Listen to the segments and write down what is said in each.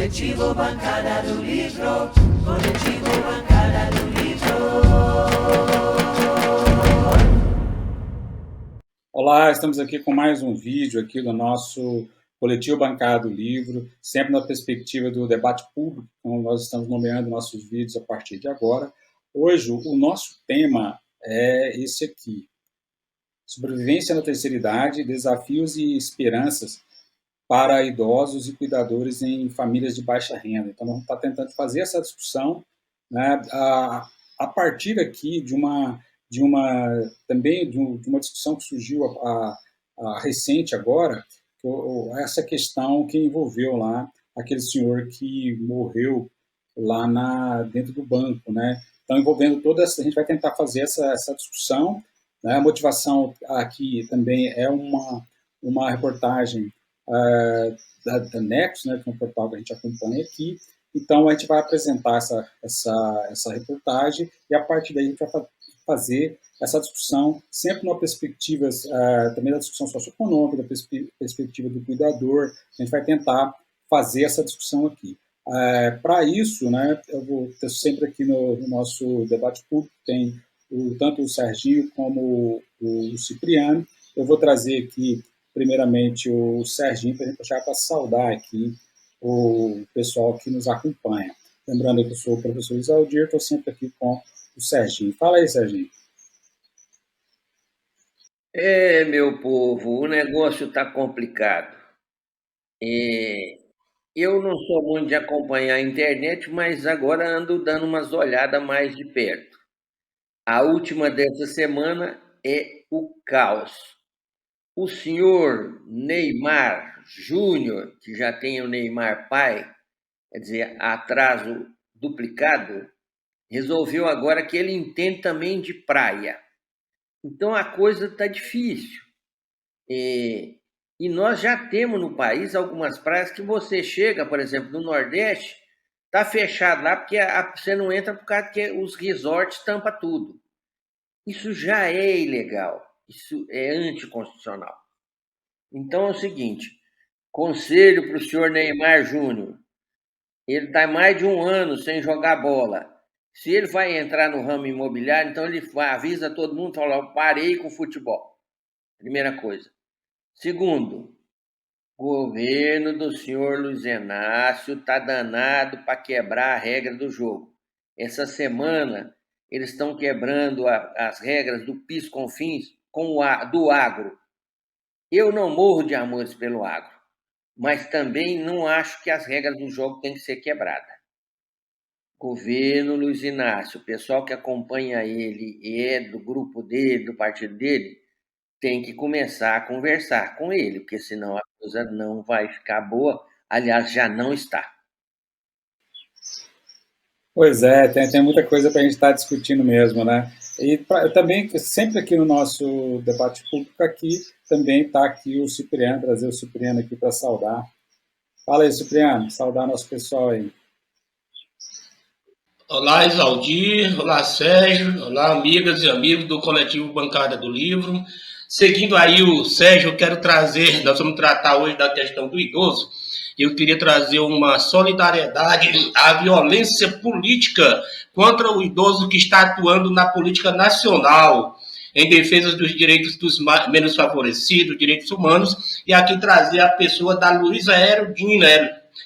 Coletivo Bancada do Livro, Coletivo Bancada do Livro. Olá, estamos aqui com mais um vídeo aqui do nosso Coletivo Bancada do Livro, sempre na perspectiva do debate público, como nós estamos nomeando nossos vídeos a partir de agora. Hoje, o nosso tema é esse aqui: sobrevivência na terceira idade, desafios e esperanças para idosos e cuidadores em famílias de baixa renda. Então, nós vamos estar tentando fazer essa discussão, né, a partir aqui de uma discussão que surgiu recente agora, essa questão que envolveu lá aquele senhor que morreu lá dentro do banco, né? Então, envolvendo toda essa, a gente vai tentar fazer essa discussão, né? A motivação aqui também é uma reportagem da Nexo, né, que é um portal que a gente acompanha aqui. Então, a gente vai apresentar essa reportagem e, a partir daí, a gente vai fazer essa discussão sempre numa perspectiva também da discussão socioeconômica, da perspectiva do cuidador. A gente vai tentar fazer essa discussão aqui. Para isso, né, eu vou ter sempre aqui no nosso debate público, tem tanto o Serginho como o Cipriano. Eu vou trazer aqui primeiramente o Serginho, para a gente puxar para saudar aqui o pessoal que nos acompanha. Lembrando que eu sou o professor Isaldir, estou sempre aqui com o Serginho. Fala aí, Serginho. Meu povo, o negócio está complicado. Eu não sou muito de acompanhar a internet, mas agora ando dando umas olhadas mais de perto. A última dessa semana é o caos. O senhor Neymar Júnior, que já tem o Neymar pai, quer dizer, atraso duplicado, resolveu agora que ele entende também de praia. Então a coisa está difícil. E nós já temos no país algumas praias que você chega, por exemplo, no Nordeste, está fechado lá porque você não entra por causa que os resorts tampam tudo. Isso já é ilegal, isso é anticonstitucional. Então é o seguinte, conselho para o senhor Neymar Júnior, ele está mais de um ano sem jogar bola. Se ele vai entrar no ramo imobiliário, então ele avisa todo mundo, fala, eu parei com o futebol. Primeira coisa. Segundo, governo do senhor Luiz Inácio está danado para quebrar a regra do jogo. Essa semana, eles estão quebrando as regras do PIS/COFINS do agro. Eu não morro de amores pelo agro, mas também não acho que as regras do jogo têm que ser quebradas. Governo Luiz Inácio, o pessoal que acompanha ele e é do grupo dele, do partido dele, tem que começar a conversar com ele, porque senão a coisa não vai ficar boa. Aliás, já não está. Pois é, tem muita coisa para a gente estar discutindo mesmo, né? E também, sempre aqui no nosso debate público aqui, também está aqui o Cipriano, trazer o Cipriano aqui para saudar. Fala aí, Cipriano, saudar nosso pessoal aí. Olá, Isaldir, olá, Sérgio, olá, amigas e amigos do Coletivo Bancada do Livro. Seguindo aí o Sérgio, eu quero trazer, nós vamos tratar hoje da questão do idoso. Eu queria trazer uma solidariedade à violência política contra o idoso que está atuando na política nacional, em defesa dos direitos dos menos favorecidos, direitos humanos, e aqui trazer a pessoa da Luísa Erundina,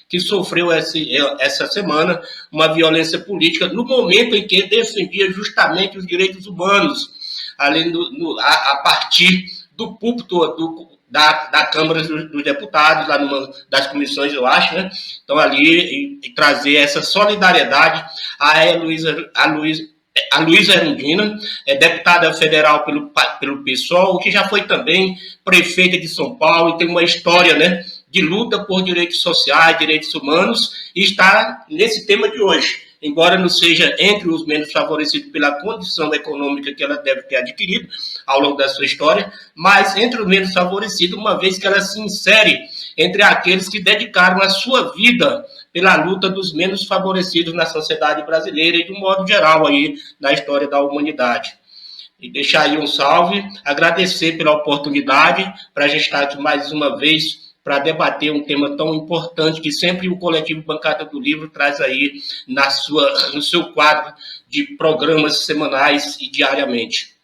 que sofreu essa semana uma violência política no momento em que defendia justamente os direitos humanos, além a partir do púlpito da Câmara dos Deputados, lá numa das comissões, eu acho, né? Então, ali, e trazer essa solidariedade a Luísa Erundina, deputada federal pelo PSOL, que já foi também prefeita de São Paulo e tem uma história, né, de luta por direitos sociais, direitos humanos, e está nesse tema de hoje. Embora não seja entre os menos favorecidos pela condição econômica que ela deve ter adquirido ao longo da sua história, mas entre os menos favorecidos, uma vez que ela se insere entre aqueles que dedicaram a sua vida pela luta dos menos favorecidos na sociedade brasileira e, de um modo geral, aí, na história da humanidade. E deixar aí um salve, agradecer pela oportunidade para a gente estar aqui mais uma vez para debater um tema tão importante que sempre o Coletivo Bancada do Livro traz aí no seu quadro de programas semanais e diariamente.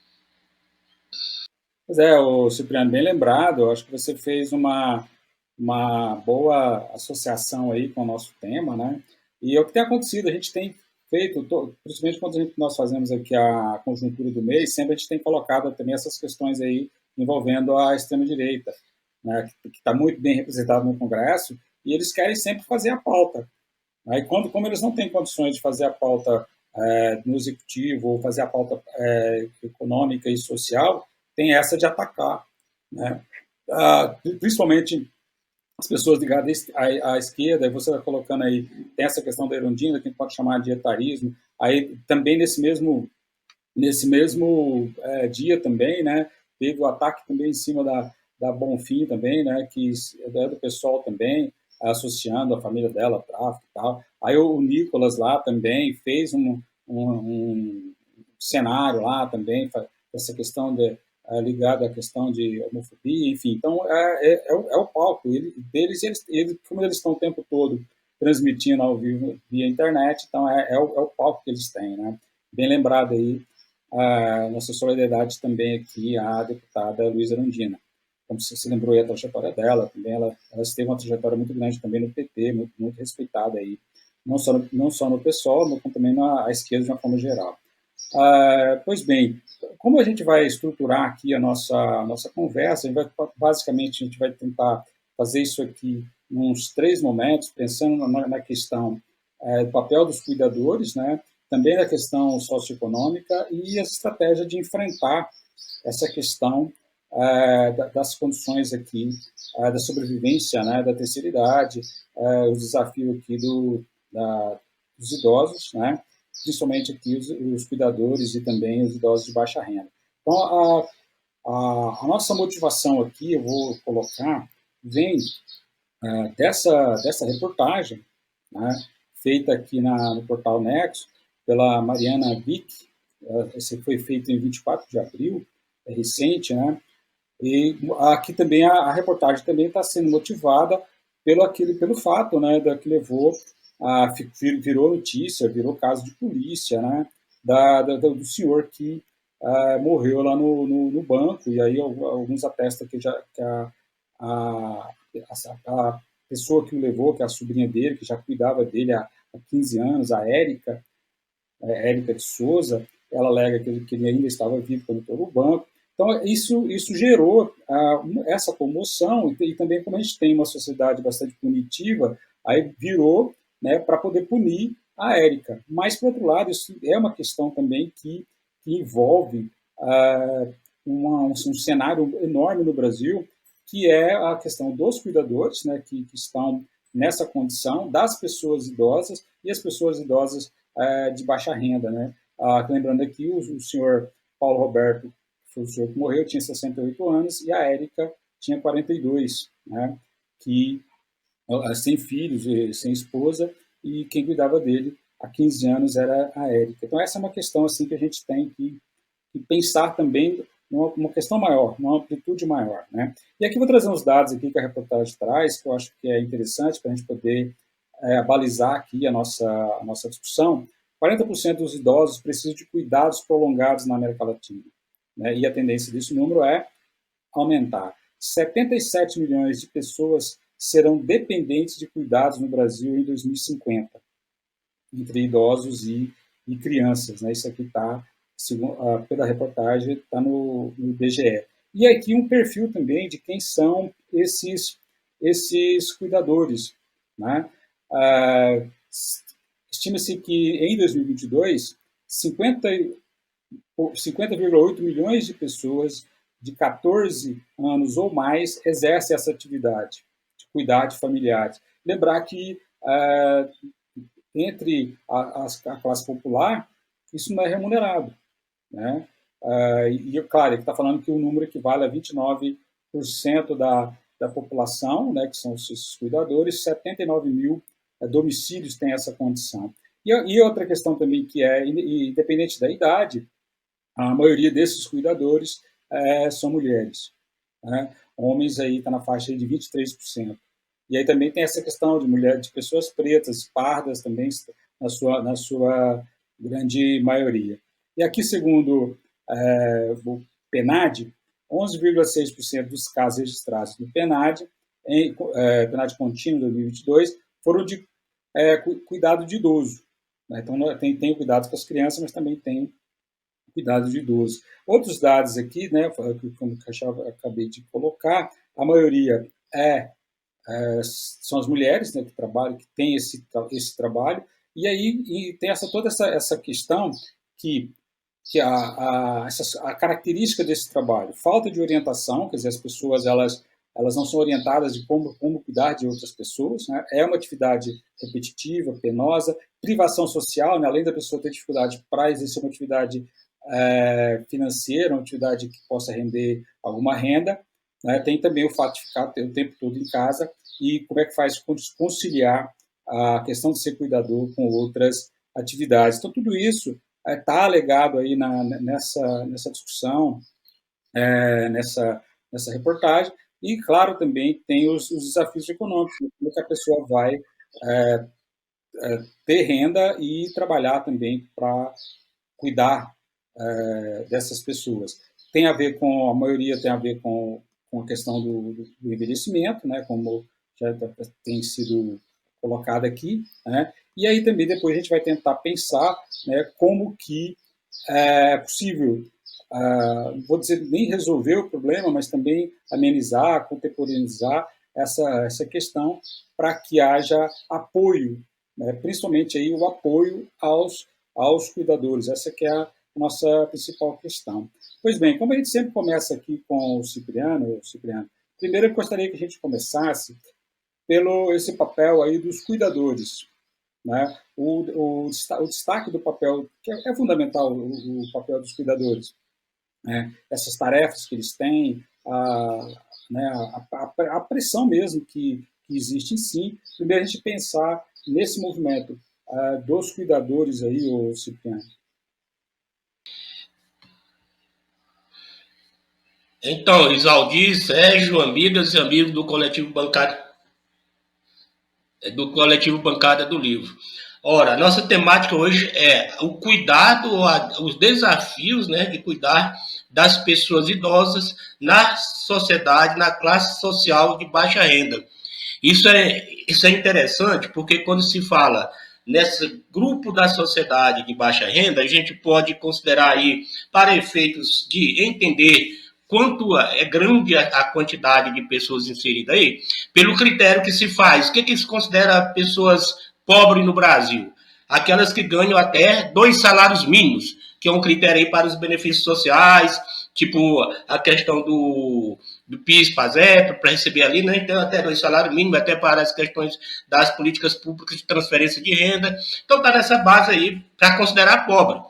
Pois é, o Cipriano, bem lembrado, eu acho que você fez uma boa associação aí com o nosso tema, né? E é o que tem acontecido, a gente tem feito, principalmente quando nós fazemos aqui a conjuntura do mês, sempre a gente tem colocado também essas questões aí envolvendo a extrema-direita, né, que está muito bem representado no Congresso, e eles querem sempre fazer a pauta. Aí, como eles não têm condições de fazer a pauta no executivo ou fazer a pauta econômica e social, tem essa de atacar, né? Principalmente as pessoas ligadas à esquerda, você vai colocando aí, tem essa questão da Erundina, que a gente pode chamar de etarismo, aí também nesse mesmo dia também, né, teve o ataque também em cima da Bonfim também, né, que é do pessoal também, associando a família dela, tráfico e tal. Aí o Nicolas lá também fez um cenário lá também, essa questão ligada à questão de homofobia, enfim. Então, é o palco deles, como eles estão o tempo todo transmitindo ao vivo via internet, então é o palco que eles têm, né? Bem lembrado aí, a nossa solidariedade também aqui à deputada Luísa Erundina. Como você se lembrou aí a trajetória dela, também ela teve uma trajetória muito grande também no PT, muito, muito respeitada aí, não só no PSOL, mas também na esquerda de uma forma geral. Pois bem, como a gente vai estruturar aqui a nossa conversa, basicamente a gente vai tentar fazer isso aqui em uns 3 momentos, pensando na questão do papel dos cuidadores, né, também na questão socioeconômica e as estratégias de enfrentar essa questão das condições aqui, da sobrevivência, né, da terceira idade, os desafios aqui dos idosos, né, principalmente aqui os cuidadores e também os idosos de baixa renda. Então, a nossa motivação aqui, eu vou colocar, vem dessa reportagem, né, feita aqui no portal Nexo, pela Mariana Vick. Esse foi feito em 24 de abril, é recente, né? E aqui também a reportagem também está sendo motivada pelo fato, né, que levou virou notícia, virou caso de polícia, né, do senhor que morreu lá no banco, e aí alguns atestam que a pessoa que o levou, que é a sobrinha dele, que já cuidava dele há 15 anos, a Érica de Souza, ela alega que ele ainda estava vivo quando entrou no banco. Então, isso gerou essa comoção, e também como a gente tem uma sociedade bastante punitiva, aí virou, né, para poder punir a Érica. Mas, por outro lado, isso é uma questão também que envolve um cenário enorme no Brasil, que é a questão dos cuidadores, né, que estão nessa condição, das pessoas idosas e as pessoas idosas de baixa renda, né? Lembrando aqui, o senhor Paulo Roberto, foi o senhor que morreu, tinha 68 anos, e a Érica tinha 42, né? Que, sem filhos, sem esposa, e quem cuidava dele há 15 anos era a Érica. Então, essa é uma questão assim, que a gente tem que pensar também numa questão maior, numa amplitude maior, né? E aqui vou trazer uns dados aqui que a reportagem traz, que eu acho que é interessante para a gente poder balizar aqui a nossa discussão. 40% dos idosos precisam de cuidados prolongados na América Latina, né? E a tendência desse número é aumentar. 77 milhões de pessoas serão dependentes de cuidados no Brasil em 2050, entre idosos e crianças, né? Isso aqui está, pela reportagem, está no IBGE. E aqui um perfil também de quem são esses cuidadores, né? Estima-se que em 2022, 50,8 milhões de pessoas de 14 anos ou mais exercem essa atividade de cuidar de familiares. Lembrar que entre a classe popular, isso não é remunerado, né? E, claro, ele está falando que o número equivale a 29% da população, né, que são esses cuidadores, 79 mil domicílios têm essa condição. E outra questão também que independente da idade, a maioria desses cuidadores são mulheres, né? homens aí está na faixa de 23%. E aí também tem essa questão de mulheres, de pessoas pretas, pardas também, na sua grande maioria. E aqui, segundo o PNAD, 11,6% dos casos registrados no PNAD, PNAD contínuo 2022, foram de cuidado de idoso. Né? Então, tem o cuidado com as crianças, mas também tem cuidado de idoso. Outros dados aqui, né, como eu acabei de colocar, a maioria são as mulheres, né, que trabalham, que têm esse trabalho, e aí tem toda essa questão que a característica desse trabalho, falta de orientação, quer dizer, as pessoas elas não são orientadas de como cuidar de outras pessoas, né? É uma atividade repetitiva, penosa, privação social, né? Além da pessoa ter dificuldade para exercer uma atividade financeira, uma atividade que possa render alguma renda, né? Tem também o fato de ficar o tempo todo em casa e como é que faz conciliar a questão de ser cuidador com outras atividades. Então, tudo isso está alegado aí nessa discussão, nessa reportagem, e, claro, também tem os desafios econômicos, como que a pessoa vai ter renda e trabalhar também para cuidar dessas pessoas. Tem a ver com, a maioria tem a ver com a questão do envelhecimento, né, como já tem sido colocado aqui, né, e aí também depois a gente vai tentar pensar, né, como que é possível, não vou dizer nem resolver o problema, mas também amenizar, contemporaneizar essa questão para que haja apoio, né, principalmente aí o apoio aos cuidadores. Essa que é a nossa principal questão. Pois bem, como a gente sempre começa aqui com o Cipriano, primeiro eu gostaria que a gente começasse pelo esse papel aí dos cuidadores, né? O destaque do papel, que é fundamental, o papel dos cuidadores, né? Essas tarefas que eles têm, a pressão mesmo que existe em si. Primeiro a gente pensar nesse movimento dos cuidadores aí, o Cipriano. Então, Isaldir, Sérgio, amigas e amigos do coletivo Bancada do Livro. Ora, a nossa temática hoje é o cuidado, os desafios, né, de cuidar das pessoas idosas na sociedade, na classe social de baixa renda. Isso é interessante porque quando se fala nesse grupo da sociedade de baixa renda, a gente pode considerar aí, para efeitos de entender quanto é grande a quantidade de pessoas inseridas aí, pelo critério que se faz. O que se considera pessoas pobres no Brasil? Aquelas que ganham até 2 salários mínimos, que é um critério aí para os benefícios sociais, tipo a questão do PIS, PASEP, para receber ali, né? Então, até 2 salários mínimos, até para as questões das políticas públicas de transferência de renda. Então, está nessa base aí para considerar pobre.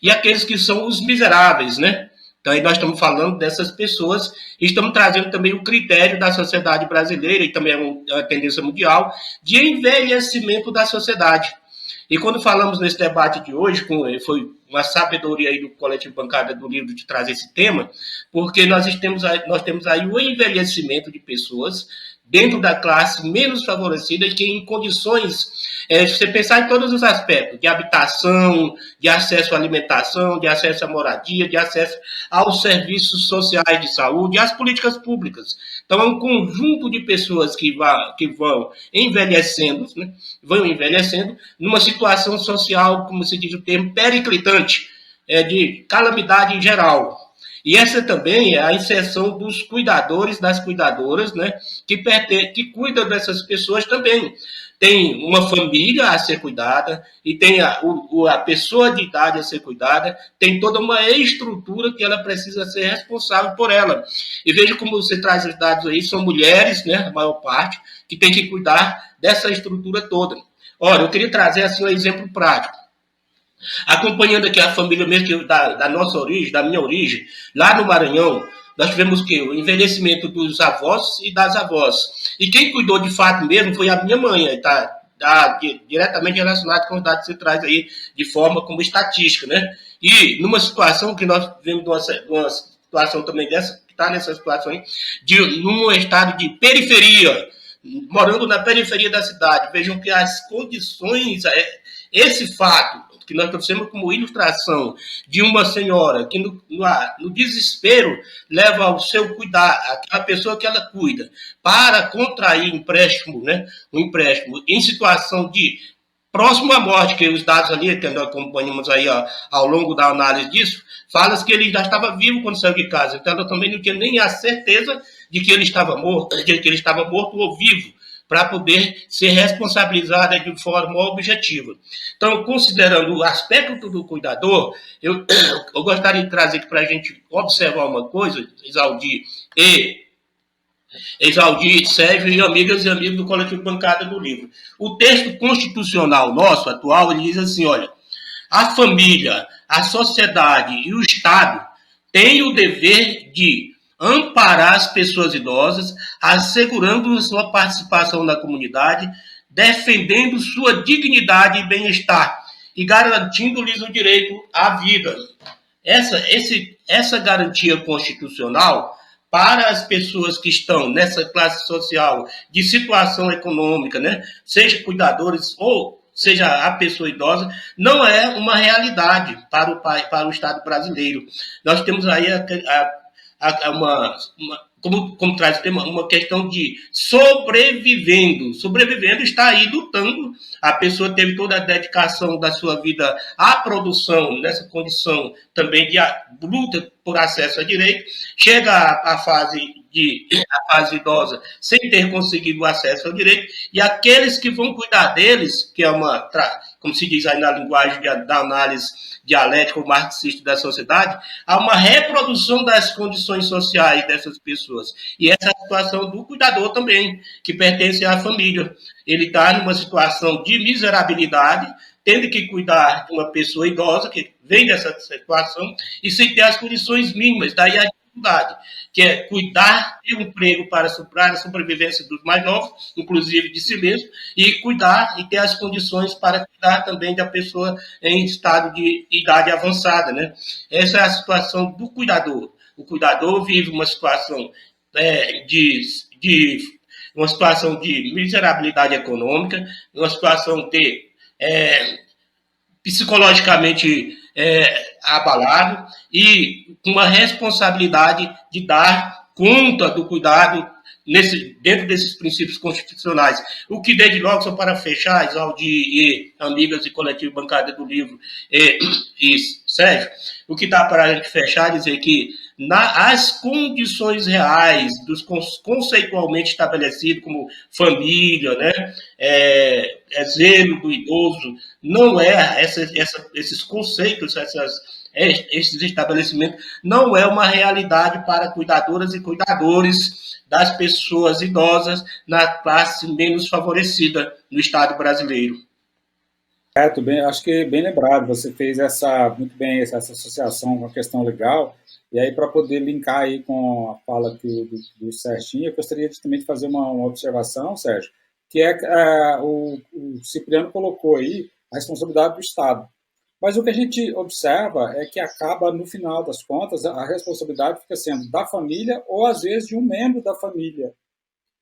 E aqueles que são os miseráveis, né? Então, aí nós estamos falando dessas pessoas e estamos trazendo também o critério da sociedade brasileira, e também é uma tendência mundial, de envelhecimento da sociedade. E quando falamos nesse debate de hoje, foi uma sabedoria aí do coletivo Bancada do Livro de trazer esse tema, porque nós temos aí o envelhecimento de pessoas dentro da classe menos favorecida e que em condições, você pensar em todos os aspectos, de habitação, de acesso à alimentação, de acesso à moradia, de acesso aos serviços sociais de saúde, às políticas públicas. Então, é um conjunto de pessoas que vão envelhecendo, né? Vão envelhecendo numa situação social, como se diz o termo, periclitante, de calamidade em geral. E essa também é a inserção dos cuidadores, das cuidadoras, né, que cuidam dessas pessoas também. Tem uma família a ser cuidada e tem a pessoa de idade a ser cuidada, tem toda uma estrutura que ela precisa ser responsável por ela. E veja como você traz os dados aí, são mulheres, né, a maior parte, que tem que cuidar dessa estrutura toda. Ora, eu queria trazer assim um exemplo prático. Acompanhando aqui a família mesmo da nossa origem, da minha origem, lá no Maranhão, nós tivemos o envelhecimento dos avós e das avós. E quem cuidou de fato mesmo foi a minha mãe, está diretamente relacionado com os dados que você traz aí de forma como estatística, né? E numa situação que nós vivemos uma situação situação também dessa, que está nessa situação aí, num estado de periferia, morando na periferia da cidade. Vejam que as condições, esse fato que nós trouxemos como ilustração de uma senhora que no desespero leva ao seu cuidar, aquela pessoa que ela cuida, para contrair empréstimo, né? Um empréstimo em situação de próximo à morte, que os dados ali que nós acompanhamos aí ao longo da análise disso, fala que ele já estava vivo quando saiu de casa, então ela também não tinha nem a certeza de que ele estava morto, ou vivo, para poder ser responsabilizada de forma objetiva. Então, considerando o aspecto do cuidador, eu gostaria de trazer aqui para a gente observar uma coisa, Exaldir, Sérgio e amigas e amigos do Coletivo Bancada do Livro. O texto constitucional nosso, atual, ele diz assim, olha, a família, a sociedade e o Estado têm o dever de amparar as pessoas idosas, assegurando sua participação na comunidade, defendendo sua dignidade e bem-estar e garantindo-lhes o direito à vida. Essa garantia constitucional para as pessoas que estão nessa classe social de situação econômica, né, seja cuidadores ou seja a pessoa idosa, não é uma realidade para o Estado brasileiro. Nós temos aí como traz o tema, uma questão de sobrevivendo. Sobrevivendo está aí lutando. A pessoa teve toda a dedicação da sua vida à produção, nessa condição também de luta por acesso a direito. Chega à fase idosa sem ter conseguido o acesso ao direito, e aqueles que vão cuidar deles, que é como se diz aí na linguagem da análise dialética ou marxista da sociedade, há uma reprodução das condições sociais dessas pessoas. E essa é a situação do cuidador também, que pertence à família. Ele está numa situação de miserabilidade, tendo que cuidar de uma pessoa idosa, que vem dessa situação, e sem ter as condições mínimas. Daí a dificuldade, que é cuidar de um emprego para a sobrevivência dos mais novos, inclusive de si mesmo, e cuidar e ter as condições para cuidar também da pessoa em estado de idade avançada, né? Essa é a situação do cuidador. O cuidador vive uma situação uma situação de miserabilidade econômica, uma situação de psicologicamente abalado e uma responsabilidade de dar conta do cuidado dentro desses princípios constitucionais. O que desde logo, só para fechar, Exaldir e amigas e coletivo Bancada do Livro e Sérgio, o que dá para a gente fechar é dizer que as condições reais, conceitualmente estabelecidos como família, né, zelo do idoso, não é esses conceitos, esses estabelecimentos, não é uma realidade para cuidadoras e cuidadores das pessoas idosas na classe menos favorecida no Estado brasileiro. Certo, bem, acho que bem lembrado, você fez muito bem essa associação com a questão legal, e aí para poder linkar aí com a fala aqui do Serginho, eu gostaria também de fazer uma observação, Sérgio, que o Cipriano colocou aí a responsabilidade do Estado. Mas o que a gente observa é que acaba, no final das contas, a responsabilidade fica sendo da família ou, às vezes, de um membro da família.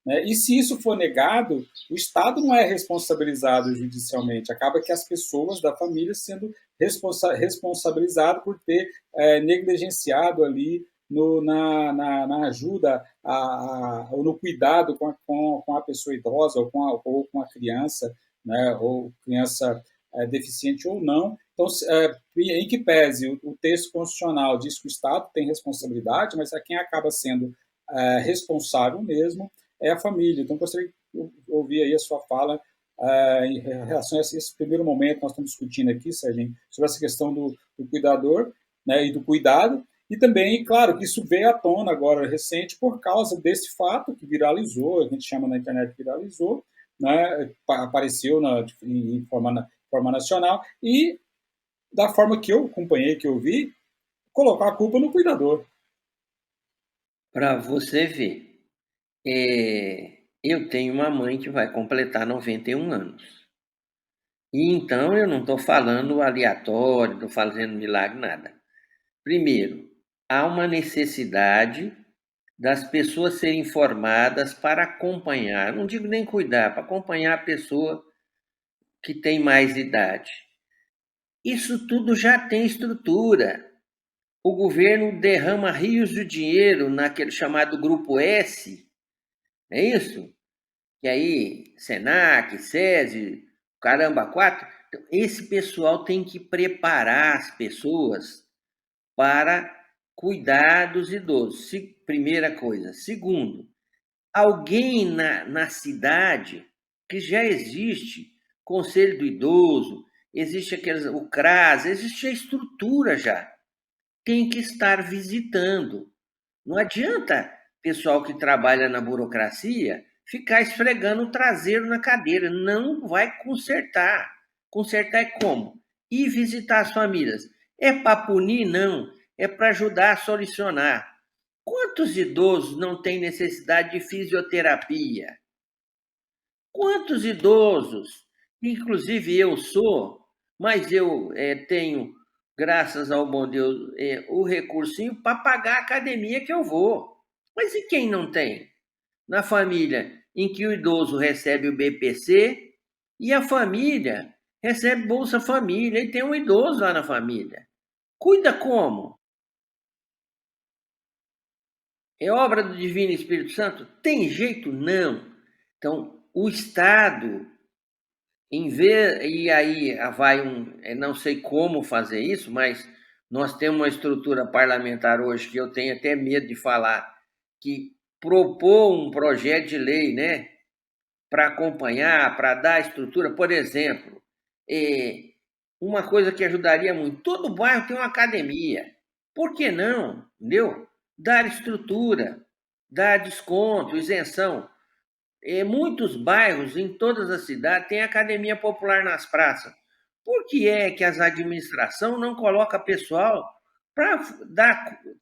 E se isso for negado, o Estado não é responsabilizado judicialmente, acaba que as pessoas da família sendo responsabilizadas por ter negligenciado ali na ajuda ou no cuidado com a pessoa idosa ou com a criança, né, ou criança deficiente ou não. Então, em que pese o texto constitucional diz que o Estado tem responsabilidade, mas quem acaba sendo responsável mesmo é a família. Então, gostaria de ouvir aí a sua fala em relação a esse primeiro momento que nós estamos discutindo aqui, Serginho, sobre essa questão do cuidador, né, e do cuidado, e também, claro, que isso veio à tona agora, recente, por causa desse fato que viralizou, a gente chama na internet viralizou, né, apareceu em forma nacional, e da forma que eu acompanhei, que eu vi, colocar a culpa no cuidador. Para você ver. Eu tenho uma mãe que vai completar 91 anos. E então eu não estou falando aleatório, estou fazendo milagre, nada. Primeiro, há uma necessidade das pessoas serem informadas para acompanhar, não digo nem cuidar, para acompanhar a pessoa que tem mais idade. Isso tudo já tem estrutura. O governo derrama rios de dinheiro naquele chamado Grupo S, é isso? Que aí, Senac, SESI, caramba, quatro. Então, esse pessoal tem que preparar as pessoas para cuidar dos idosos. Primeira coisa. Segundo, alguém na cidade que já existe Conselho do Idoso, existe o CRAS, existe a estrutura já. Tem que estar visitando. Não adianta pessoal que trabalha na burocracia ficar esfregando o traseiro na cadeira. Não vai consertar. Consertar é como? Ir visitar as famílias. É para punir? Não. É para ajudar a solucionar. Quantos idosos não têm necessidade de fisioterapia? Quantos idosos, inclusive eu sou, mas eu tenho, graças ao bom Deus, o recursinho para pagar a academia que eu vou. Mas e quem não tem? Na família em que o idoso recebe o BPC e a família recebe Bolsa Família e tem um idoso lá na família. Cuida como? É obra do Divino Espírito Santo? Tem jeito? Não. Então, o Estado, e aí vai não sei como fazer isso, mas nós temos uma estrutura parlamentar hoje que eu tenho até medo de falar, que propôs um projeto de lei, né, para acompanhar, para dar estrutura. Por exemplo, uma coisa que ajudaria muito, todo bairro tem uma academia. Por que não? Entendeu? Dar estrutura, dar desconto, isenção. Muitos bairros, em todas as cidades, têm academia popular nas praças. Por que é que as administrações não colocam pessoal para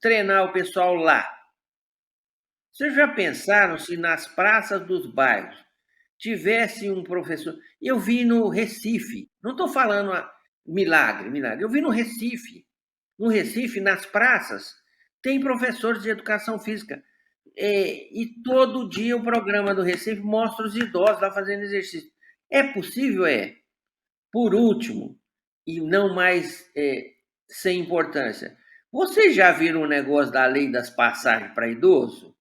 treinar o pessoal lá? Vocês já pensaram se nas praças dos bairros tivesse um professor? Eu vi no Recife, não estou falando milagre, milagre. Eu vi no Recife. No Recife, nas praças, tem professores de educação física. E todo dia o programa do Recife mostra os idosos lá fazendo exercício. É possível? É. Por último, e não mais sem importância, vocês já viram o negócio da lei das passagens para idoso?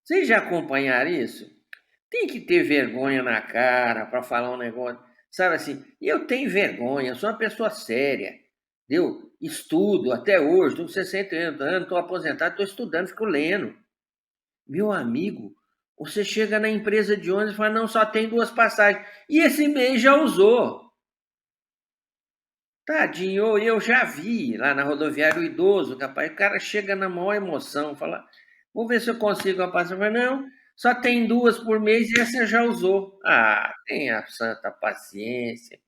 Vocês já acompanharam isso? Tem que ter vergonha na cara para falar um negócio. Sabe assim, eu tenho vergonha, sou uma pessoa séria. Eu estudo até hoje, estou com 60 anos, estou aposentado, estou estudando, fico lendo. Meu amigo, você chega na empresa de ônibus e fala, não, só tem 2 passagens. E esse mês já usou. Tadinho, eu já vi lá na rodoviária o idoso, capaz, o cara chega na maior emoção, fala, vou ver se eu consigo uma passagem. Fala, não, só tem 2 por mês e essa já usou. Ah, tenha santa paciência.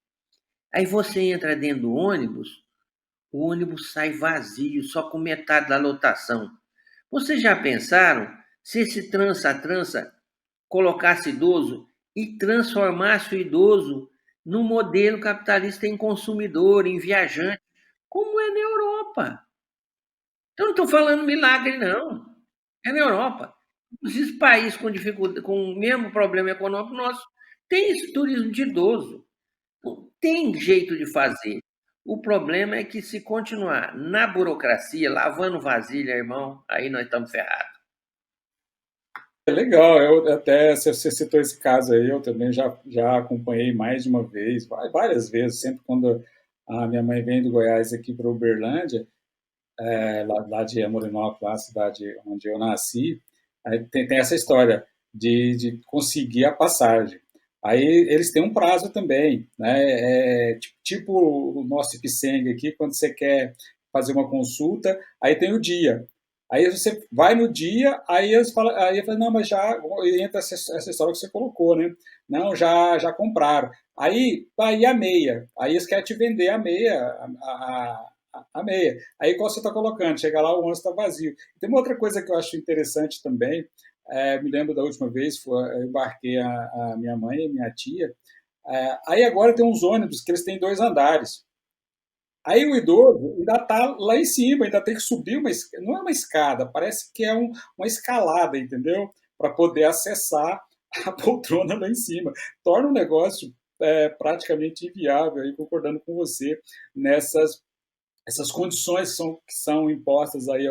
Aí você entra dentro do ônibus, o ônibus sai vazio, só com metade da lotação. Vocês já pensaram se esse trança-trança colocasse idoso e transformasse o idoso num modelo capitalista em consumidor, em viajante, como é na Europa? Eu não estou falando milagre, não. É na Europa. Os países com dificuldade, com o mesmo problema econômico nosso, tem esse turismo de idoso. Tem jeito de fazer. O problema é que se continuar na burocracia, lavando vasilha, irmão, aí nós estamos ferrados. É legal, eu até, você citou esse caso aí, eu também já acompanhei mais de uma vez, várias vezes, sempre quando a minha mãe vem do Goiás aqui para Uberlândia, lá de Amorinópolis, lá, a cidade onde eu nasci, aí tem essa história de conseguir a passagem. Aí eles têm um prazo também, né? Tipo o nosso Ipseng aqui, quando você quer fazer uma consulta, aí tem o dia. Aí você vai no dia, aí eu falo, não, mas já entra essa história que você colocou, né? Não, já compraram. Aí a meia, aí eles querem te vender a meia, a meia. Aí qual você está colocando? Chega lá, o ônibus está vazio. Tem uma outra coisa que eu acho interessante também, me lembro da última vez, eu embarquei a minha mãe e minha tia, aí agora tem uns ônibus que eles têm 2 andares. Aí o idoso ainda está lá em cima, ainda tem que subir não é uma escada, parece que é uma escalada, entendeu? Para poder acessar a poltrona lá em cima. Torna o negócio praticamente inviável, aí, concordando com você, nessas essas condições que são impostas aí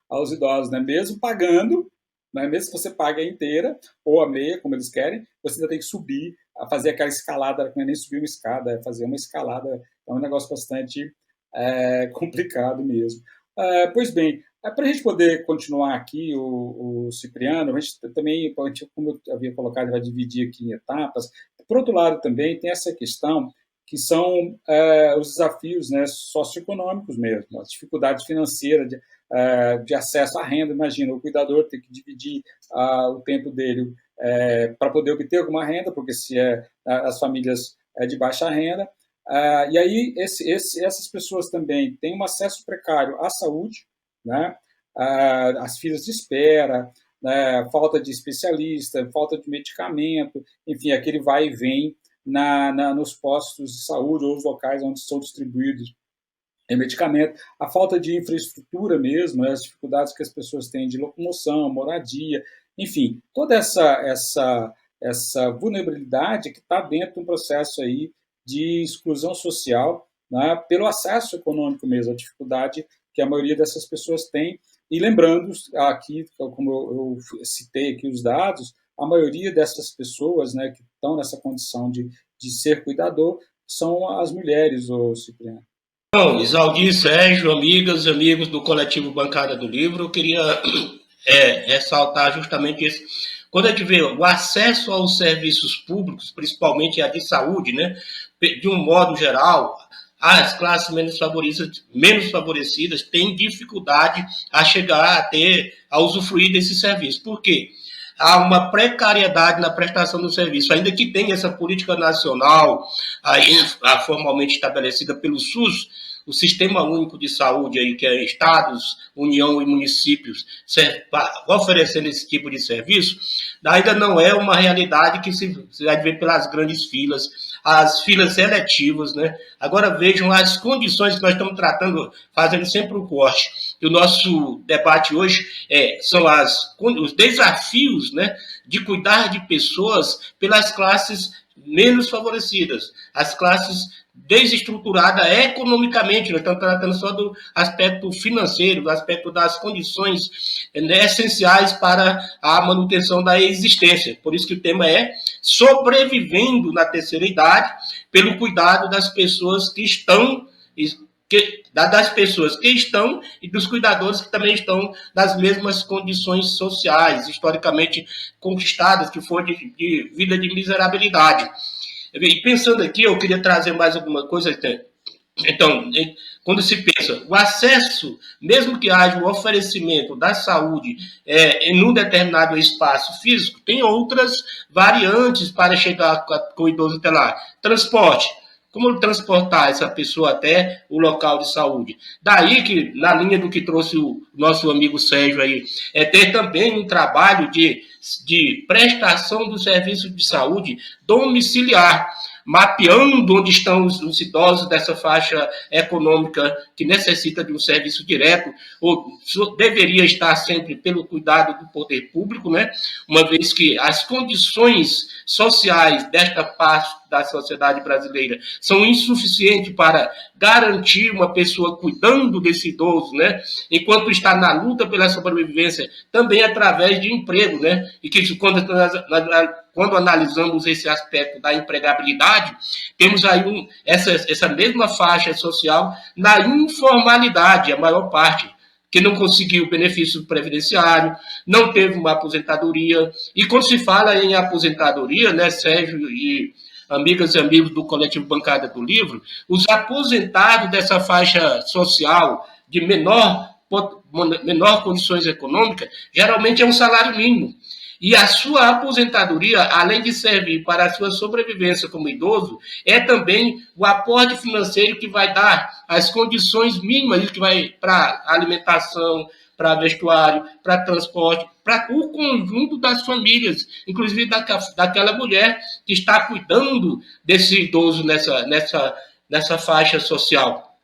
aos idosos, né? Mesmo pagando, né? Mesmo que você pague a inteira ou a meia, como eles querem, você ainda tem que subir, a fazer aquela escalada, não é nem subir uma escada, é fazer uma escalada, é um negócio bastante complicado mesmo. Pois bem, para a gente poder continuar aqui, o Cipriano, a gente também, como eu havia colocado, vai dividir aqui em etapas. Por outro lado, também tem essa questão que são os desafios, né, socioeconômicos mesmo, as dificuldades financeiras de acesso à renda. Imagina, o cuidador tem que dividir o tempo dele para poder obter alguma renda, porque se as famílias de baixa renda, e aí essas pessoas também têm um acesso precário à saúde, né, as filas de espera, né, falta de especialista, falta de medicamento, enfim, aquele vai e vem nos postos de saúde ou os locais onde são distribuídos medicamento, a falta de infraestrutura mesmo, né, as dificuldades que as pessoas têm de locomoção, moradia, enfim, toda essa vulnerabilidade que está dentro de um processo aí de exclusão social, né, pelo acesso econômico mesmo, a dificuldade que a maioria dessas pessoas tem. E lembrando aqui, como eu citei aqui os dados, a maioria dessas pessoas, né, que estão nessa condição de ser cuidador são as mulheres, Cipriano. Bom, Isaldir, Sérgio, amigas e amigos do coletivo Bancada do Livro, eu queria ressaltar justamente isso. Quando a gente vê o acesso aos serviços públicos, principalmente a de saúde, né, de um modo geral, as classes menos favorecidas têm dificuldade a chegar a usufruir desse serviço. Por quê? Há uma precariedade na prestação do serviço, ainda que tenha essa política nacional aí, formalmente estabelecida pelo SUS, o Sistema Único de Saúde, aí, que é estados, União e municípios, oferecendo esse tipo de serviço, ainda não é uma realidade que se vai ver pelas grandes filas, as filas seletivas, né? Agora vejam as condições que nós estamos tratando, fazendo sempre o corte. E o nosso debate hoje são os desafios, né, de cuidar de pessoas pelas classes menos favorecidas, as classes desestruturadas economicamente. Nós estamos tratando só do aspecto financeiro, do aspecto das condições essenciais para a manutenção da existência. Por isso que o tema é sobrevivendo na terceira idade, pelo cuidado das pessoas que estão e dos cuidadores que também estão nas mesmas condições sociais, historicamente conquistadas, que foram de vida de miserabilidade. E pensando aqui, eu queria trazer mais alguma coisa. Então, quando se pensa, o acesso, mesmo que haja o oferecimento da saúde em um determinado espaço físico, tem outras variantes para chegar com o idoso até lá. Transporte. Como transportar essa pessoa até o local de saúde? Daí que, na linha do que trouxe o nosso amigo Sérgio aí, ter também um trabalho de prestação do serviço de saúde domiciliar, mapeando onde estão os idosos dessa faixa econômica que necessita de um serviço direto, ou deveria estar sempre pelo cuidado do poder público, né? Uma vez que as condições sociais desta parte da sociedade brasileira são insuficientes para garantir uma pessoa cuidando desse idoso, né? Enquanto está na luta pela sobrevivência, também através de emprego, né? E que quando analisamos esse aspecto da empregabilidade, temos aí essa mesma faixa social na informalidade, a maior parte, que não conseguiu benefício previdenciário, não teve uma aposentadoria. E quando se fala em aposentadoria, né, Sérgio e amigas e amigos do coletivo Bancada do Livro, os aposentados dessa faixa social de menor condições econômicas, geralmente é um salário mínimo. E a sua aposentadoria, além de servir para a sua sobrevivência como idoso, é também o aporte financeiro que vai dar as condições mínimas que vai para alimentação, para vestuário, para transporte, para o conjunto das famílias, inclusive daquela mulher que está cuidando desse idoso nessa faixa social.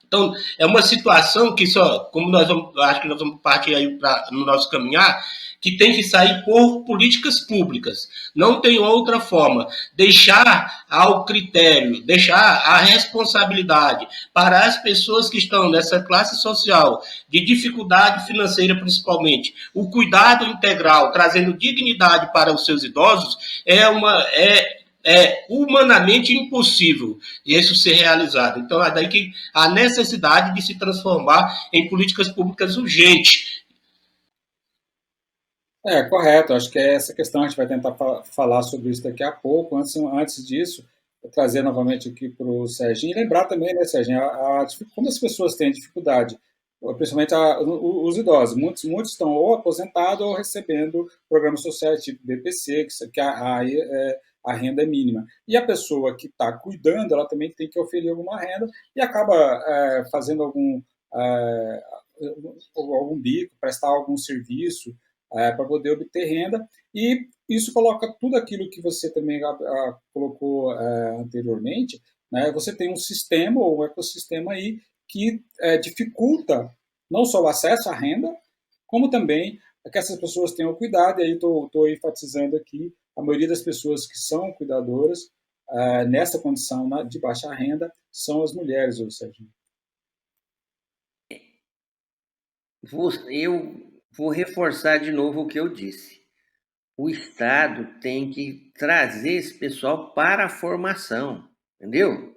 Então, é uma situação que só, como acho que nós vamos partir aí no nosso caminhar, que tem que sair por políticas públicas. Não tem outra forma. Deixar ao critério, deixar a responsabilidade para as pessoas que estão nessa classe social, de dificuldade financeira principalmente, o cuidado integral, trazendo dignidade para os seus idosos, é humanamente impossível isso ser realizado. Então, é daí que a necessidade de se transformar em políticas públicas urgentes. Correto. Acho que é essa questão, a gente vai tentar falar sobre isso daqui a pouco. Antes disso, vou trazer novamente aqui para o Serginho, e lembrar também, né, Serginho, como as pessoas têm dificuldade, principalmente os idosos. Muitos estão ou aposentados ou recebendo programas sociais tipo BPC, que a renda é mínima. E a pessoa que está cuidando, ela também tem que oferir alguma renda e acaba fazendo algum bico, prestar algum serviço para poder obter renda, e isso coloca tudo aquilo que você também colocou anteriormente, né? Você tem um sistema ou um ecossistema aí que dificulta não só o acesso à renda, como também que essas pessoas tenham cuidado, e aí estou enfatizando aqui, a maioria das pessoas que são cuidadoras nessa condição de baixa renda são as mulheres, ou seja. Eu vou reforçar de novo o que eu disse. O Estado tem que trazer esse pessoal para a formação, entendeu?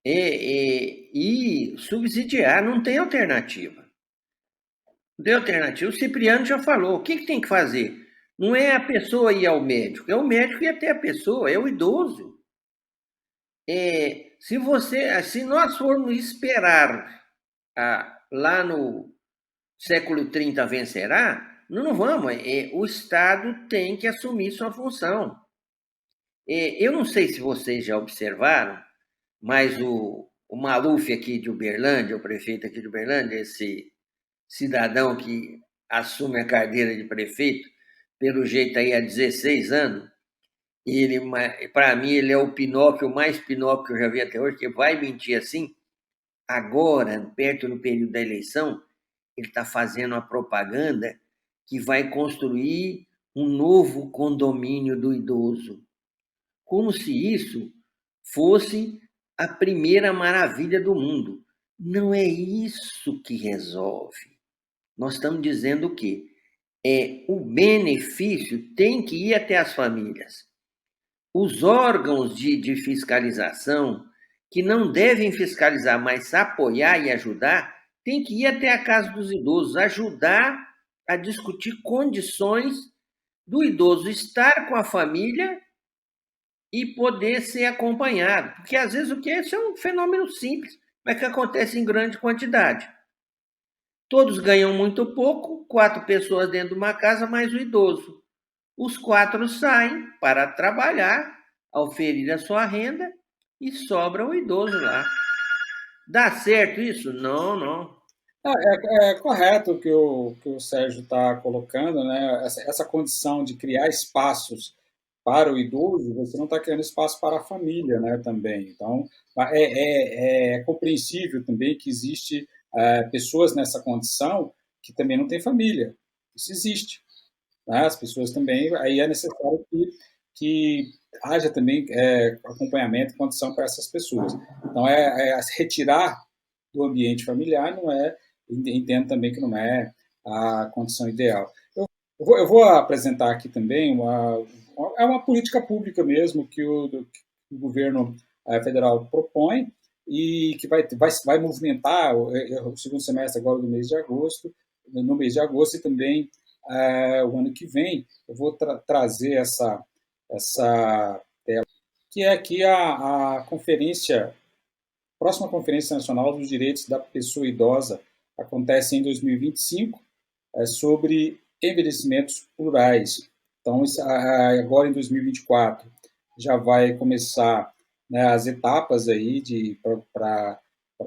E subsidiar, não tem alternativa. Não tem alternativa. O Cipriano já falou. O que tem que fazer? Não é a pessoa ir ao médico, é o médico ir até a pessoa, é o idoso. Se nós formos esperar lá no século 30 vencerá, não vamos. O Estado tem que assumir sua função. Eu não sei se vocês já observaram, mas o Maluf aqui de Uberlândia, o prefeito aqui de Uberlândia, esse cidadão que assume a cadeira de prefeito, pelo jeito aí há 16 anos, para mim, ele é o Pinóquio, o mais Pinóquio que eu já vi até hoje, que vai mentir assim. Agora, perto do período da eleição, ele está fazendo uma propaganda que vai construir um novo condomínio do idoso. Como se isso fosse a primeira maravilha do mundo. Não é isso que resolve. Nós estamos dizendo o quê? O benefício tem que ir até as famílias. Os órgãos de fiscalização, que não devem fiscalizar, mas apoiar e ajudar, tem que ir até a casa dos idosos, ajudar a discutir condições do idoso estar com a família e poder ser acompanhado. Porque, às vezes, isso é um fenômeno simples, mas que acontece em grande quantidade. Todos ganham muito pouco, 4 pessoas dentro de uma casa, mais o idoso. Os 4 saem para trabalhar, oferir a sua renda e sobra o idoso lá. Dá certo isso? Não, não. É correto o que o Sérgio está colocando, né? Essa condição de criar espaços para o idoso, você não está criando espaço para a família, né, também. Então, é compreensível também que existe pessoas nessa condição que também não têm família. Isso existe. Né? As pessoas também, aí é necessário que haja também acompanhamento e condição para essas pessoas. Então, retirar do ambiente familiar entendo também que não é a condição ideal. Eu vou apresentar aqui também uma política pública mesmo que o governo federal propõe e que vai movimentar o segundo semestre agora do mês de agosto, no mês de agosto e também o ano que vem. Eu vou trazer essa tela, que é aqui a próxima Conferência Nacional dos Direitos da Pessoa Idosa, acontece em 2025, sobre envelhecimentos plurais. Então, agora em 2024, já vai começar, né, as etapas aí para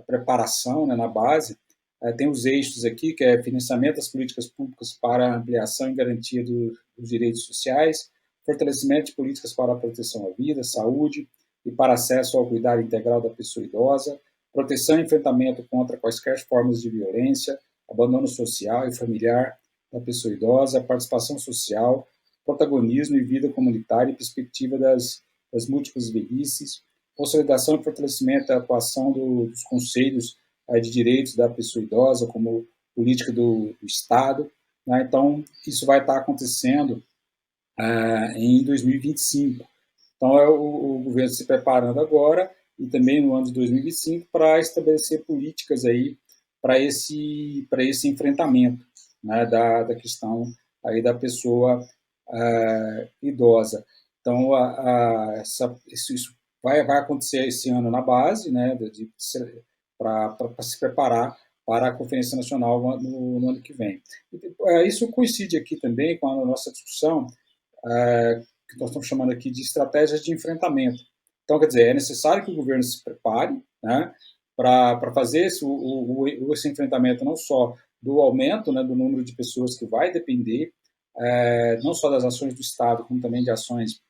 preparação, né, na base. Tem os eixos aqui, que é financiamento das políticas públicas para ampliação e garantia dos direitos sociais, fortalecimento de políticas para a proteção à vida, saúde e para acesso ao cuidado integral da pessoa idosa, proteção e enfrentamento contra quaisquer formas de violência, abandono social e familiar da pessoa idosa, participação social, protagonismo e vida comunitária e perspectiva das múltiplas velhices, consolidação e fortalecimento da atuação dos conselhos de direitos da pessoa idosa como política do Estado, né? Então, isso vai estar acontecendo em 2025. Então, é o governo se preparando agora e também no ano de 2025 para estabelecer políticas aí para esse enfrentamento, né, da questão aí da pessoa idosa. Então, isso vai acontecer esse ano na base, né, para se preparar para a Conferência Nacional no ano que vem. Isso coincide aqui também com a nossa discussão, que nós estamos chamando aqui de estratégias de enfrentamento. Então, quer dizer, é necessário que o governo se prepare, né, para fazer esse enfrentamento não só do aumento, né, do número de pessoas que vai depender, não só das ações do Estado, como também de ações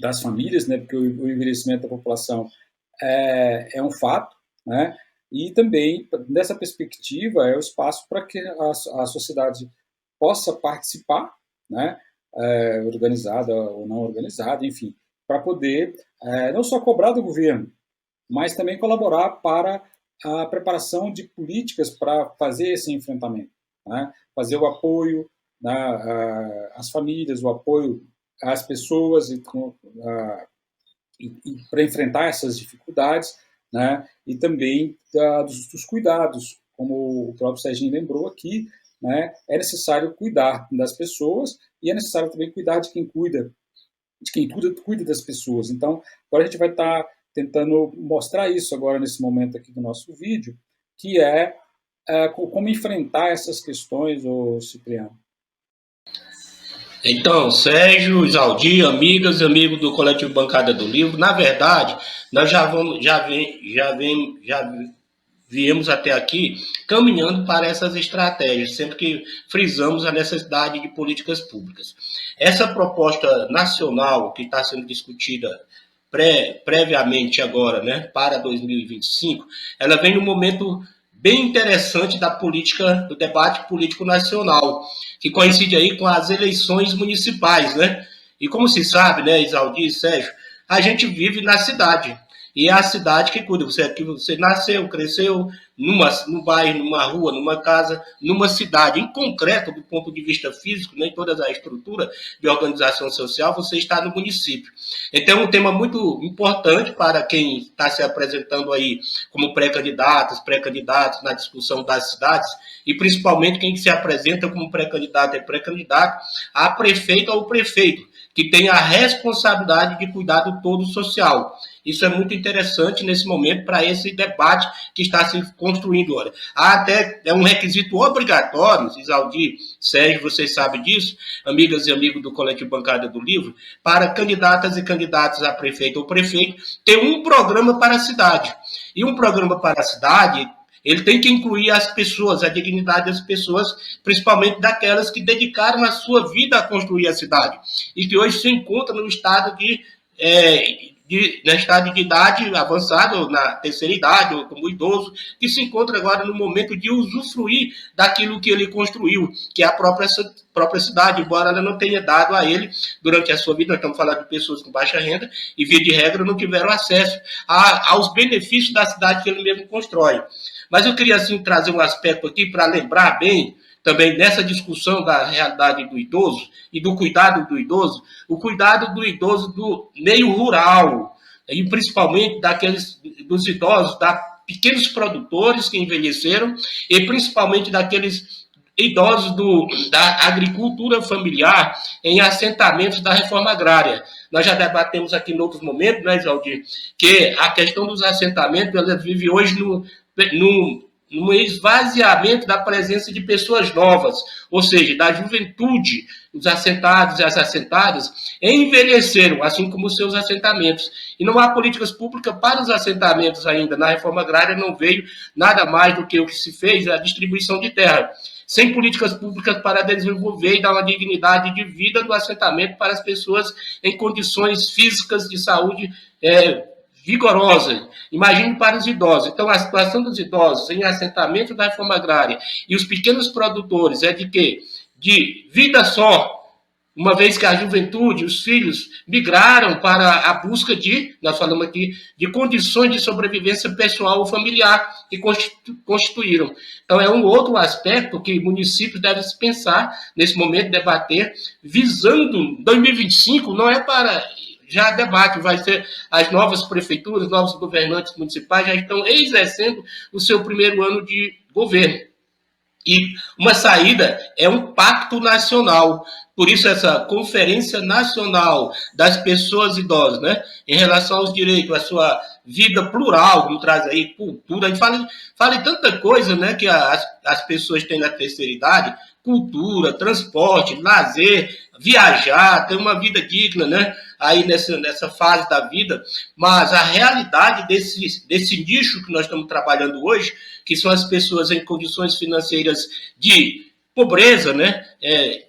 das famílias, né, porque o envelhecimento da população é um fato, né, e também, nessa perspectiva, é o espaço para que a sociedade possa participar, né, organizada ou não organizada, enfim, para poder não só cobrar do governo, mas também colaborar para a preparação de políticas para fazer esse enfrentamento, né? Fazer o apoio, né, às famílias, o apoio às pessoas e para enfrentar essas dificuldades, né? E também dos cuidados, como o próprio Serginho lembrou aqui, né? É necessário cuidar das pessoas e é necessário também cuidar de quem cuida das pessoas. Então, agora a gente vai estar tentando mostrar isso agora nesse momento aqui do nosso vídeo, que é como enfrentar essas questões, Cipriano. Então, Sérgio, Isaldi, amigas e amigos do Coletivo Bancada do Livro, na verdade, nós já viemos até aqui caminhando para essas estratégias, sempre que frisamos a necessidade de políticas públicas. Essa proposta nacional que está sendo discutida previamente agora, né, para 2025, ela vem num momento bem interessante da política, do debate político nacional, que coincide aí com as eleições municipais, né? E como se sabe, né, Isaldi e Sérgio, a gente vive na cidade. E é a cidade que cuida. Você nasceu, cresceu num bairro, numa rua, numa casa, numa cidade. Em concreto, do ponto de vista físico, nem toda a estrutura de organização social, você está no município. Então, é um tema muito importante para quem está se apresentando aí como pré-candidatos na discussão das cidades, e principalmente quem se apresenta como pré-candidato a prefeito ou prefeito, que tem a responsabilidade de cuidar do todo social. Isso é muito interessante nesse momento para esse debate que está se construindo agora. Até é um requisito obrigatório, Isaldi, Sérgio, vocês sabem disso, amigas e amigos do Coletivo Bancada do Livro, para candidatas e candidatos a prefeito ou prefeito, ter um programa para a cidade. E um programa para a cidade, ele tem que incluir as pessoas, a dignidade das pessoas, principalmente daquelas que dedicaram a sua vida a construir a cidade e que hoje se encontram no estado estado de idade avançado, na terceira idade, ou como idoso, que se encontra agora no momento de usufruir daquilo que ele construiu, que é a própria cidade, embora ela não tenha dado a ele, durante a sua vida, nós estamos falando de pessoas com baixa renda, e via de regra não tiveram acesso aos benefícios da cidade que ele mesmo constrói. Mas eu queria, assim, trazer um aspecto aqui para lembrar bem, também nessa discussão da realidade do idoso e do cuidado do idoso, o cuidado do idoso do meio rural, e principalmente dos idosos, da pequenos produtores que envelheceram, e principalmente daqueles idosos da agricultura familiar em assentamentos da reforma agrária. Nós já debatemos aqui em outros momentos, né, Isaldi, que a questão dos assentamentos, ela vive hoje num esvaziamento da presença de pessoas novas, ou seja, da juventude. Os assentados e as assentadas envelheceram, assim como os seus assentamentos. E não há políticas públicas para os assentamentos ainda. Na reforma agrária não veio nada mais do que o que se fez, a distribuição de terra. Sem políticas públicas para desenvolver e dar uma dignidade de vida do assentamento para as pessoas em condições físicas de saúde vigorosa. Imagine para os idosos. Então, a situação dos idosos em assentamento da reforma agrária e os pequenos produtores é de quê? De vida só, uma vez que a juventude, os filhos, migraram para a busca de, nós falamos aqui, de condições de sobrevivência pessoal ou familiar que constituíram. Então, é um outro aspecto que municípios devem se pensar, nesse momento, debater, visando 2025, não é para já debate, vai ser as novas prefeituras, novos governantes municipais já estão exercendo o seu primeiro ano de governo. E uma saída é um pacto nacional. Por isso, essa Conferência Nacional das Pessoas Idosas, né, em relação aos direitos, à sua vida plural, como traz aí, cultura, a gente fala em tanta coisa, né, que as pessoas têm na terceira idade, cultura, transporte, lazer, viajar, ter uma vida digna, né, aí nessa fase da vida, mas a realidade desse nicho que nós estamos trabalhando hoje, que são as pessoas em condições financeiras de pobreza, né,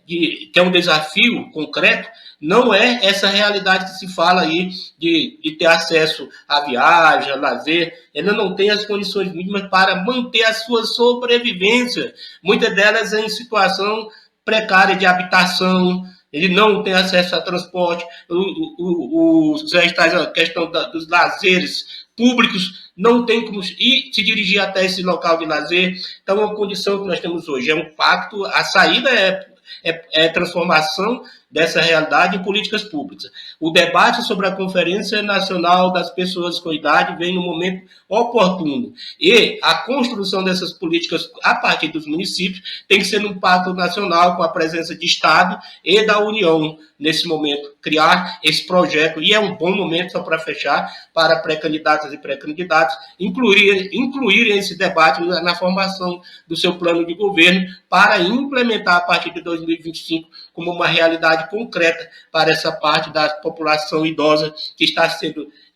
que é um desafio concreto, não é essa realidade que se fala aí de ter acesso à viagem, a lazer. Ela não tem as condições mínimas para manter a sua sobrevivência, muitas delas em situação precária de habitação, ele não tem acesso a transporte, o Zé traz a questão dos lazeres públicos, não tem como ir se dirigir até esse local de lazer. Então, a condição que nós temos hoje é um pacto, a saída é transformação dessa realidade em políticas públicas. O debate sobre a Conferência Nacional das Pessoas com Idade vem no momento oportuno. E a construção dessas políticas a partir dos municípios tem que ser num pacto nacional com a presença de Estado e da União, nesse momento, criar esse projeto. E é um bom momento, só para fechar, para pré-candidatas e pré-candidatos incluírem esse debate na formação do seu plano de governo para implementar a partir de 2025 como uma realidade concreta para essa parte da população idosa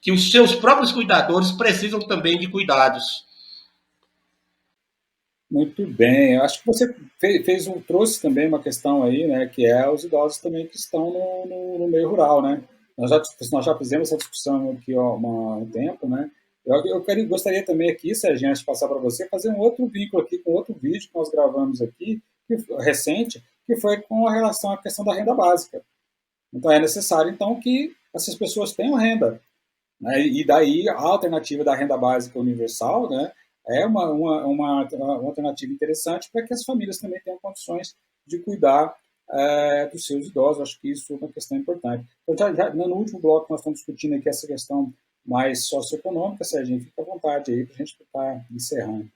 que os seus próprios cuidadores precisam também de cuidados. Muito bem, eu acho que você trouxe também uma questão aí, né, que é os idosos também que estão no meio rural, né? Nós já fizemos essa discussão aqui há um tempo, né? Gostaria também aqui, Serginho, antes de passar para você, fazer um outro vínculo aqui com outro vídeo que nós gravamos aqui, recente, que foi com relação à questão da renda básica. Então, é necessário, então, que essas pessoas tenham renda, né? E daí, a alternativa da renda básica universal, né, é uma alternativa interessante para que as famílias também tenham condições de cuidar dos seus idosos. Acho que isso é uma questão importante. Então, no último bloco, nós estamos discutindo aqui essa questão mais socioeconômica, Serginho, fica à vontade aí para a gente estar encerrando.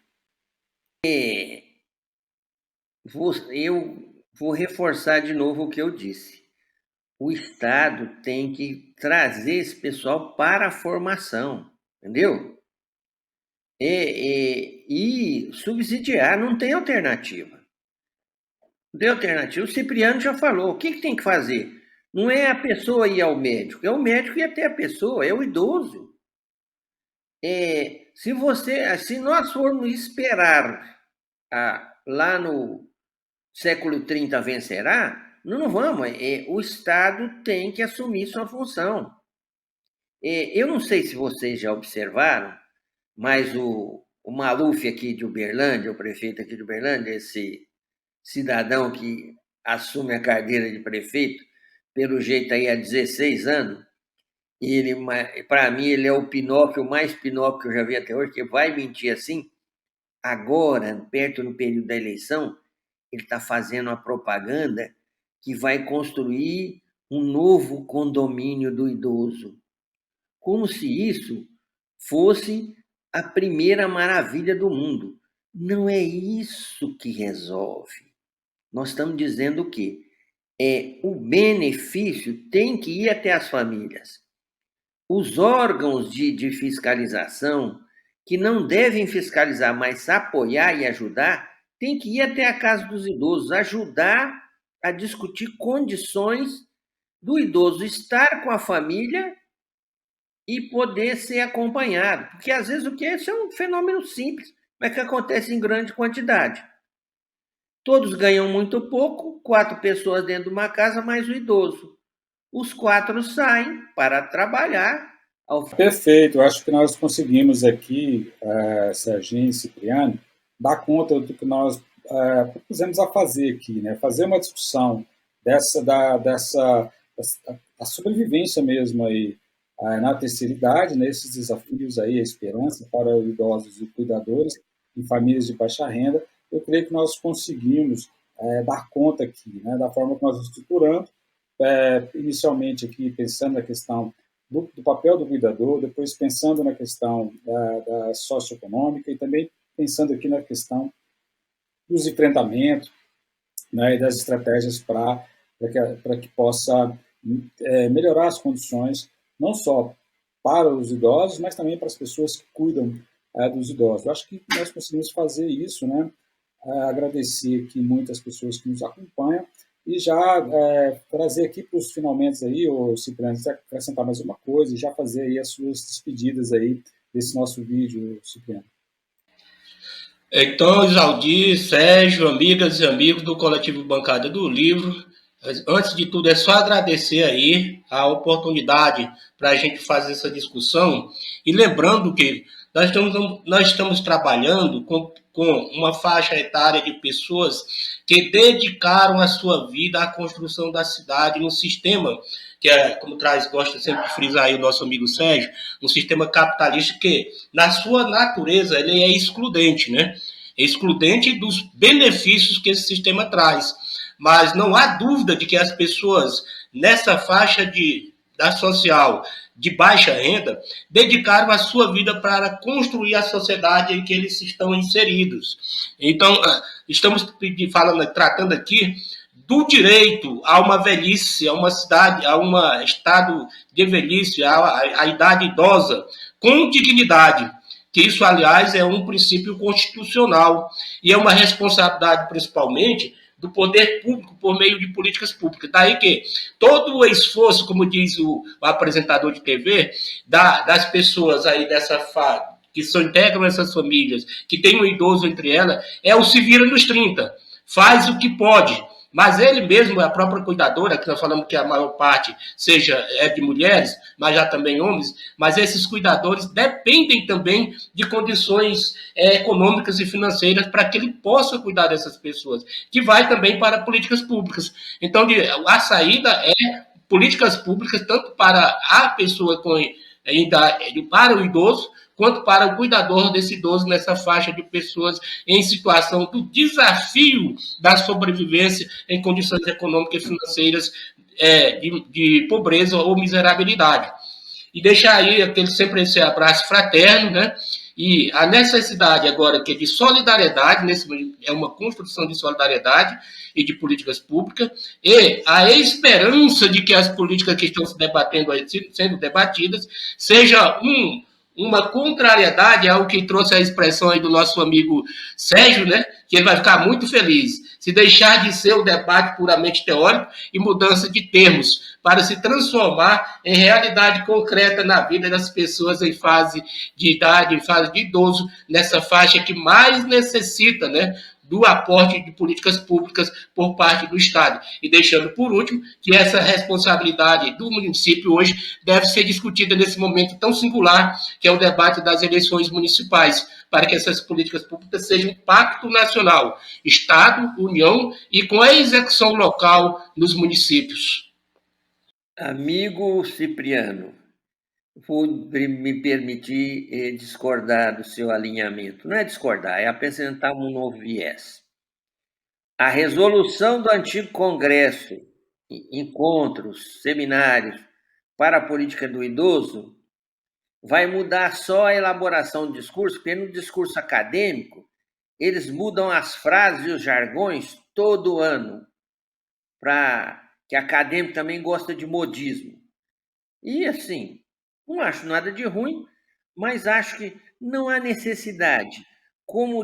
Eu vou reforçar de novo o que eu disse. O Estado tem que trazer esse pessoal para a formação, entendeu? E subsidiar, não tem alternativa. Não tem alternativa. O Cipriano já falou. O que tem que fazer? Não é a pessoa ir ao médico, é o médico ir até a pessoa, é o idoso. Se nós formos esperar lá no século 30 vencerá, não vamos. O Estado tem que assumir sua função. Eu não sei se vocês já observaram, mas o Maluf aqui de Uberlândia, o prefeito aqui de Uberlândia, esse cidadão que assume a cadeira de prefeito, pelo jeito aí há 16 anos, para mim ele é o Pinóquio, o mais Pinóquio que eu já vi até hoje, que vai mentir assim. Agora, perto no período da eleição, ele está fazendo uma propaganda que vai construir um novo condomínio do idoso. Como se isso fosse a primeira maravilha do mundo. Não é isso que resolve. Nós estamos dizendo o quê? O benefício tem que ir até as famílias. Os órgãos de fiscalização, que não devem fiscalizar, mas apoiar e ajudar, tem que ir até a casa dos idosos, ajudar a discutir condições do idoso estar com a família e poder ser acompanhado. Porque, às vezes, isso é um fenômeno simples, mas que acontece em grande quantidade. Todos ganham muito pouco, 4 pessoas dentro de uma casa, mais o idoso. Os 4 saem para trabalhar Perfeito, eu acho que nós conseguimos aqui, Serginho e Cipriano, dar conta do que nós propusemos a fazer aqui, né? Fazer uma discussão da sobrevivência mesmo aí, na terceira idade, né? Esses desafios aí, a esperança para os idosos e cuidadores em famílias de baixa renda. Eu creio que nós conseguimos dar conta aqui, né? Da forma que nós estruturamos, inicialmente aqui pensando na questão do papel do cuidador, depois pensando na questão da socioeconômica e também pensando aqui na questão dos enfrentamentos, né, e das estratégias para que possa melhorar as condições, não só para os idosos, mas também para as pessoas que cuidam dos idosos. Eu acho que nós conseguimos fazer isso, né? Agradecer aqui muitas pessoas que nos acompanham e já trazer aqui para os finalmente aí, o Cipriano, acrescentar mais uma coisa e já fazer aí as suas despedidas aí desse nosso vídeo, Cipriano. Então, Isaldir, Sérgio, amigas e amigos do Coletivo Bancada do Livro, antes de tudo é só agradecer aí a oportunidade para a gente fazer essa discussão e lembrando que nós estamos trabalhando com uma faixa etária de pessoas que dedicaram a sua vida à construção da cidade num sistema que é, como gosta sempre de frisar aí o nosso amigo Sérgio, um sistema capitalista que, na sua natureza, ele é excludente, né? É excludente dos benefícios que esse sistema traz. Mas não há dúvida de que as pessoas nessa faixa da social de baixa renda dedicaram a sua vida para construir a sociedade em que eles estão inseridos. Então, estamos tratando aqui do direito a uma velhice, a uma cidade, a um estado de velhice, a idade idosa, com dignidade. Que isso, aliás, é um princípio constitucional e é uma responsabilidade, principalmente, do poder público por meio de políticas públicas. Daí que todo o esforço, como diz o apresentador de TV, das pessoas aí dessa fase, que integram essas famílias, que tem um idoso entre elas, é o se vira nos 30. Faz o que pode. Mas ele mesmo, a própria cuidadora, que nós falamos que a maior parte é de mulheres, mas já também homens, mas esses cuidadores dependem também de condições econômicas e financeiras para que ele possa cuidar dessas pessoas, que vai também para políticas públicas. Então, a saída é políticas públicas, tanto para a pessoa para o idoso, quanto para o cuidador desse idoso nessa faixa de pessoas em situação do desafio da sobrevivência em condições econômicas e financeiras de pobreza ou miserabilidade. E deixar aí sempre esse abraço fraterno, né? E a necessidade agora que é de solidariedade, é uma construção de solidariedade e de políticas públicas, e a esperança de que as políticas que estão se debatendo, sendo debatidas, seja uma contrariedade ao que trouxe a expressão aí do nosso amigo Sérgio, né? Que ele vai ficar muito feliz. Se deixar de ser o debate puramente teórico e mudança de termos, para se transformar em realidade concreta na vida das pessoas em fase de idade, em fase de idoso, nessa faixa que mais necessita, né, do aporte de políticas públicas por parte do Estado. E deixando por último que essa responsabilidade do município hoje deve ser discutida nesse momento tão singular, que é o debate das eleições municipais, para que essas políticas públicas sejam um pacto nacional, Estado, União e com a execução local nos municípios. Amigo Cipriano, vou me permitir discordar do seu alinhamento. Não é discordar, é apresentar um novo viés. A resolução do antigo Congresso, encontros, seminários para a política do idoso, vai mudar só a elaboração do discurso, porque no discurso acadêmico, eles mudam as frases e os jargões todo ano, que acadêmico também gosta de modismo. E, assim, não acho nada de ruim, mas acho que não há necessidade. Como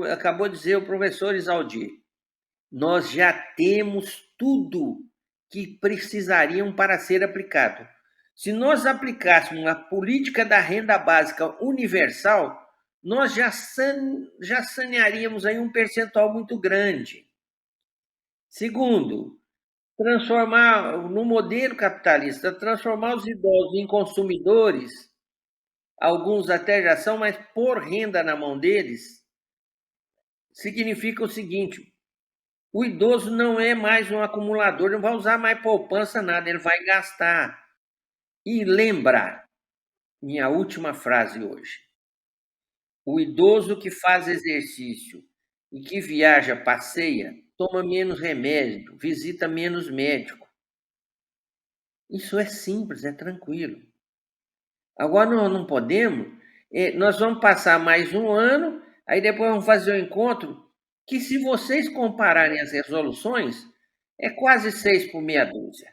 acabou de dizer o professor Isaldir, nós já temos tudo que precisariam para ser aplicado. Se nós aplicássemos a política da renda básica universal, nós já sanearíamos aí um percentual muito grande. Segundo, transformar no modelo capitalista, transformar os idosos em consumidores, alguns até já são, mas pôr renda na mão deles, significa o seguinte: o idoso não é mais um acumulador, não vai usar mais poupança, nada, ele vai gastar. E lembrar, minha última frase hoje: o idoso que faz exercício e que viaja, passeia, toma menos remédio, visita menos médico. Isso é simples, é tranquilo. Agora nós não podemos, nós vamos passar mais um ano, aí depois vamos fazer um encontro, que se vocês compararem as resoluções, é quase 6 por meia dúzia.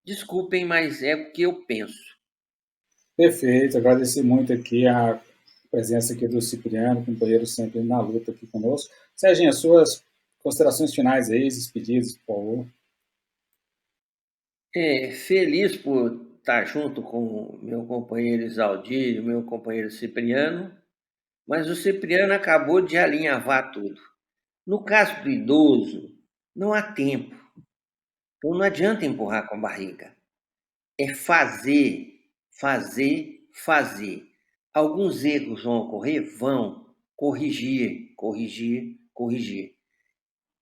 Desculpem, mas é o que eu penso. Perfeito, agradecer muito aqui a presença aqui do Cipriano, companheiro sempre na luta aqui conosco. Serginho, as suas considerações finais aí, despedidas, por favor. Feliz por estar junto com o meu companheiro Isaldir, meu companheiro Cipriano, mas o Cipriano acabou de alinhavar tudo. No caso do idoso, não há tempo. Então não adianta empurrar com a barriga. É fazer, fazer, fazer. Alguns erros vão ocorrer? Vão. Corrigir, corrigir, corrigir.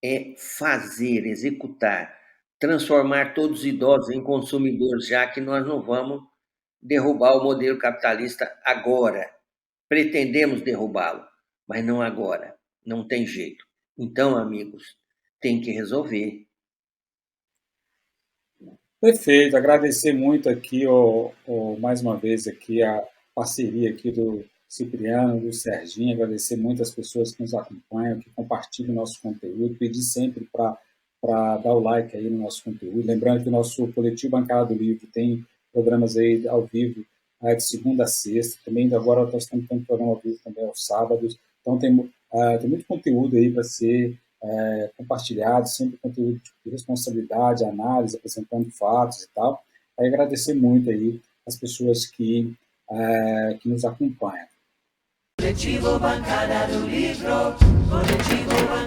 É fazer, executar, transformar todos os idosos em consumidores, já que nós não vamos derrubar o modelo capitalista agora. Pretendemos derrubá-lo, mas não agora. Não tem jeito. Então, amigos, tem que resolver. Perfeito, agradecer muito aqui, mais uma vez, aqui a parceria aqui do Cipriano, do Serginho, agradecer muito as pessoas que nos acompanham, que compartilham o nosso conteúdo, pedir sempre para dar o like aí no nosso conteúdo, lembrando que o nosso Coletivo Bancada do Livro tem programas aí ao vivo de segunda a sexta, também agora nós estamos tendo programa ao vivo também aos sábados, então tem muito conteúdo aí para ser compartilhado, sempre conteúdo de responsabilidade, análise, apresentando fatos e tal. Aí agradecer muito aí as pessoas que nos acompanham. Coletivo Bancada do Livro, Coletivo Bancada